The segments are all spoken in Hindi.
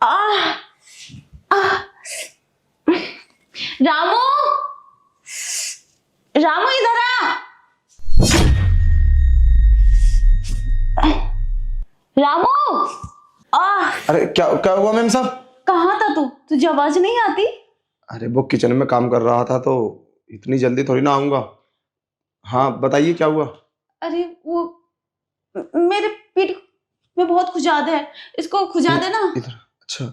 आह, आह, रामू, रामू इधर आ। रामू, अरे क्या क्या हुआ मैम साहब? कहाँ था तू? तुझे आवाज नहीं आती? अरे वो किचन में काम कर रहा था तो इतनी जल्दी थोड़ी ना आऊंगा। हाँ बताइए क्या हुआ? अरे वो मेरे पीठ में बहुत खुजाद है, इसको खुजा दे ना। इधर। अच्छा।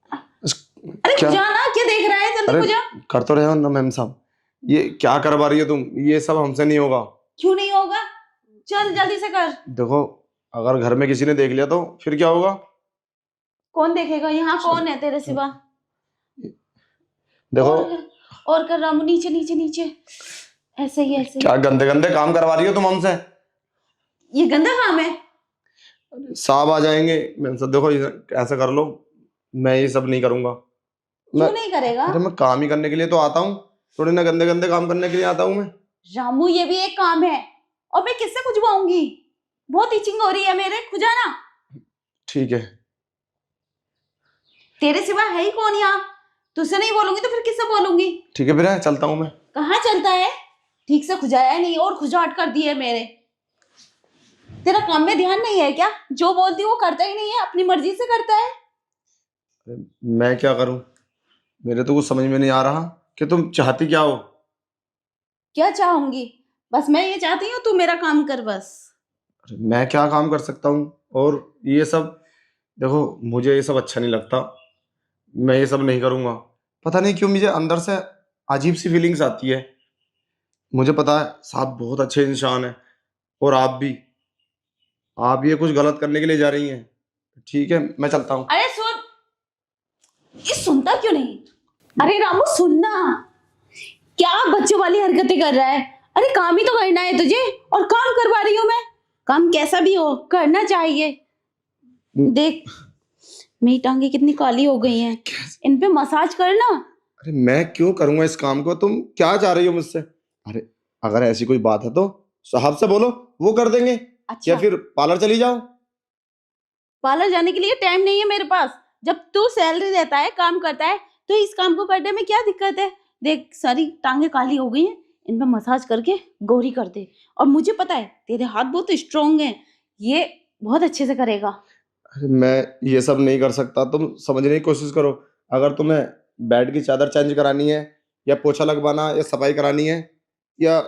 अरे क्या? खुजा ना, क्या देख रहा है? जल्दी अरे खुजा। कर तो रहे हो ना मैम साहब, ये क्या करवा रही हो तुम? ये सब हमसे नहीं होगा। क्यों नहीं होगा? चल जल्दी से कर। देखो, अगर घर में किसी ने देख लिया तो फिर क्या होगा? कौन देखेगा? यहाँ कौन है तेरे सिवा? देखो, और कर रामू, नीचे नीचे नीचे, ऐसे ही ऐसे ही। क्या गंदे गंदे काम करवा रही हो तुम हमसे? ये गंदा काम है? साहब आ जाएंगे मैम साहब। देखो ऐसा कर लो, मैं ये सब नहीं करूंगा। क्यों नहीं करेगा? अरे मैं काम ही करने के लिए तो आता हूँ, थोड़ी ना गंदे गंदे काम करने के लिए आता हूँ मैं। रामू ये भी एक काम है, और मैं किससे खुजवाऊंगी? बहुत इचिंग हो रही है मेरे, खुजा ना। ठीक है। तेरे सिवा है ही कौन यहाँ? तुझसे नहीं बोलूंगी तो फिर किससे बोलूंगी? ठीक है फिर चलता हूँ मैं। कहाँ चलता है? ठीक से खुजाया नहीं और खुजाट कर दी है मेरे। तेरा काम में ध्यान नहीं है क्या? जो बोलती हूँ वो करता ही नहीं है, अपनी मर्जी से करता है। अरे मैं क्या करूँ, मेरे तो कुछ समझ में नहीं आ रहा कि तुम चाहती क्या हो। क्या चाहूंगी? बस मैं ये चाहती हूँ तू मेरा काम कर बस। अरे मैं क्या काम कर सकता हूँ? और ये सब, देखो मुझे ये सब अच्छा नहीं लगता, मैं ये सब नहीं करूँगा। पता नहीं क्यों मुझे अंदर से अजीब सी फीलिंग्स आती है। मुझे पता है साहब बहुत अच्छे इंसान है, और आप ये कुछ गलत करने के लिए जा रही हैं। ठीक है मैं चलता हूँ। अरे सुन, ये सुनता क्यों नहीं? अरे रामू सुनना, क्या बच्चों वाली हरकतें कर रहा है? अरे काम ही तो करना है तुझे, और काम करवा रही हूँ मैं। काम कैसा भी हो करना चाहिए। देख मेरी टांगे कितनी काली हो गई हैं, इन पे मसाज करना। अरे मैं क्यों करूंगा इस काम को? तुम क्या चाह रही हो मुझसे? अरे अगर ऐसी कोई बात है तो साहब से बोलो, वो कर देंगे। अच्छा, या फिर पार्लर चली जाओ। पार्लर जाने के लिए टाइम नहीं है मेरे पास। जब तू सैलरी देता है, काम करता है, तो इस काम को करने में क्या दिक्कत है? देख सारी टांगे काली हो गई हैं, इन पे मसाज करके गोरी कर दे। और मुझे पता है तेरे हाथ बहुत स्ट्रोंग हैं, ये बहुत अच्छे से करेगा। अरे मैं ये सब नहीं कर सकता, तुम समझने की कोशिश करो। अगर तुम्हें बेड की चादर चेंज करानी है, या पोछा लगवाना, या सफाई करानी है, या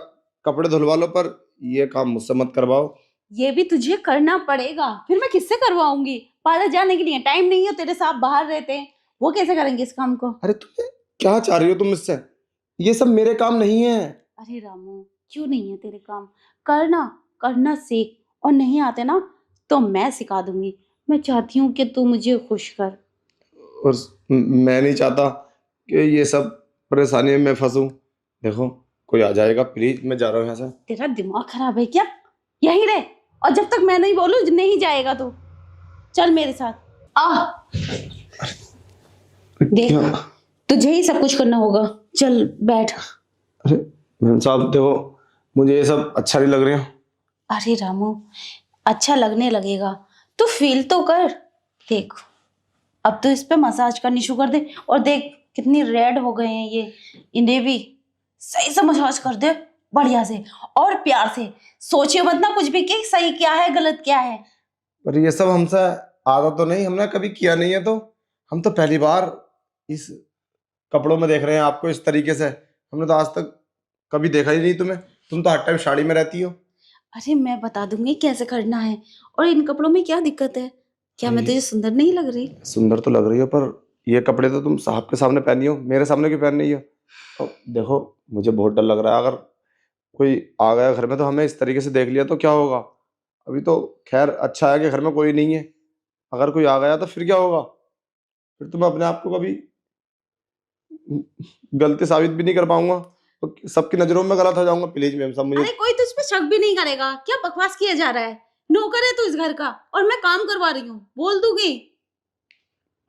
कपड़े धुलवा लो, पर ये काम मुझसे मत करवाओ। ये भी तुझे करना पड़ेगा, फिर मैं किससे करवाऊंगी? पार्लर जाने के लिए टाइम नहीं है, तेरे साहब बाहर रहते हैं, वो कैसे करेंगे इस काम को? अरे तुम्हें क्या चाह रही हो तुम मुझसे? ये सब मेरे काम नहीं है। अरे रामू, क्यों नहीं है तेरे काम? करना, करना सीख, और नहीं आते ना तो मैं सिखा दूंगी। मैं चाहती हूँ कि तू मुझे खुश कर। और मैं नहीं चाहता कि ये सब परेशानी में फंसूं। देखो कोई आ जाएगा, प्लीज मैं जा रहा हूँ यहाँ से। तेरा दिमाग खराब है क्या? यहीं रह, और जब तक मैं नहीं बोलूं नहीं जाएगा तू। चल मेरे साथ आ। देख क्या? तुझे ही सब कुछ करना होगा, चल बैठ। अरे मैम साहब देखो, मुझे ये सब अच्छा नहीं लग रहा। अरे रामू, अच्छा लगने लगेगा, तू फील तो कर। देख अब तो इस पे मसाज करनी शुरू कर दे, और देख कितनी रेड हो गए हैं ये, इन्हें भी सही से मसाज कर दे, बढ़िया से और प्यार से। सोचिए मत ना कुछ भी कि सही क्या है गलत क्या है। पर ये सब हमसे आता तो नहीं, हमने कभी किया नहीं है, तो हम तो पहली बार इस कपड़ों में देख रहे हैं आपको इस तरीके से। हमने तो आज तक कभी देखा ही नहीं तुम्हें, तुम तो हर टाइम साड़ी में रहती हो। अरे मैं बता दूंगी कैसे करना है, और इन कपड़ों में क्या दिक्कत है? क्या मैं ये तुझे सुंदर नहीं लग रही? सुंदर तो लग रही हो, पर ये कपड़े तो तुम साहब के सामने पहनी हो, मेरे सामने क्यों पहन रही हो? तो देखो मुझे बहुत डर लग रहा है, अगर कोई आ गया घर में तो हमें इस तरीके से देख लिया तो क्या होगा? अभी तो खैर अच्छा है कि घर में कोई नहीं है, अगर कोई आ गया तो फिर क्या होगा? फिर तो मैं अपने आप को कभी गलती साबित भी नहीं कर पाऊंगा, तो सबकी नजरों में गलत हो जाऊंगा। प्लीज मैम साहब मुझे। अरे कोई तुझ पे शक भी नहीं करेगा, क्या बकवास किया जा रहा है? नौकर है तू इस घर का, और मैं काम करवा रही हूँ, बोल दूंगी।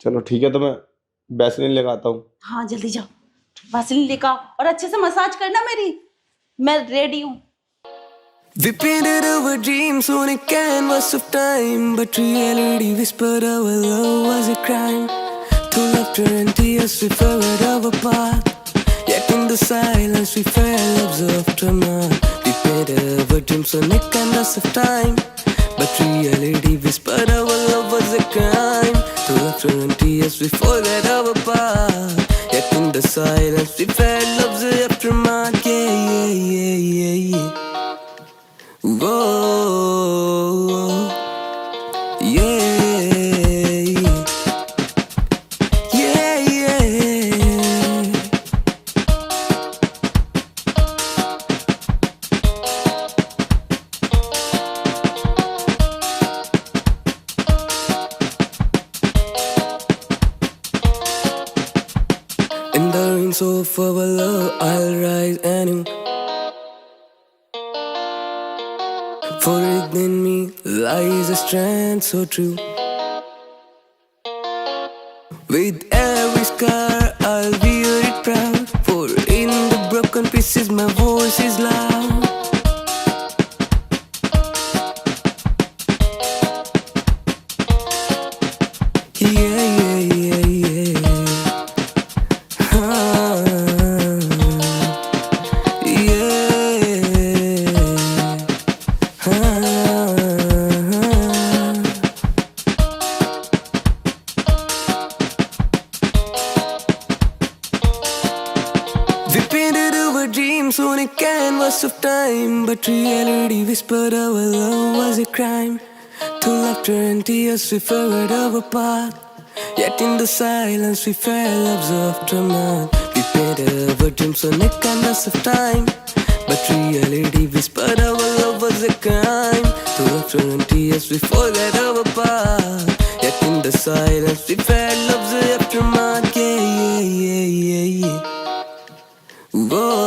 चलो ठीक है, तो मैं वैसलीन लेकर आता हूँ। हाँ जल्दी जाओ, वैसलीन लेकर आओ और अच्छे से मसाज करना मेरी, मैं रेडी हूँ। We painted our dreams on a canvas of time, but reality whispered our love was a crime. Through laughter and tears we followed our path, yet in the silence we felt love's aftermath. We painted our dreams on a canvas of time, but reality whispered our love was a crime. Through laughter and tears we forgot our path, yet in the silence we felt love's aftermath. Yeah, yeah, yeah, yeah, yeah. Whoa, yeah, yeah, yeah. In the rains of our love, I'll rise anew. For within me lies a strand so true. With every scar I'll wear it proud, for in the broken pieces my voice is loud. Yeah, yeah, yeah, yeah. We painted our dreams on a canvas of time, but reality whispered our love was a crime. Through laughter and tears we followed our path, yet in the silence we felt love's aftermath. We painted our dreams on a canvas of time, but reality whispered our love was a crime. Through laughter and tears we forgot our path, yet in the silence we felt love's aftermath. Yeah, yeah, yeah, yeah, yeah. Whoa.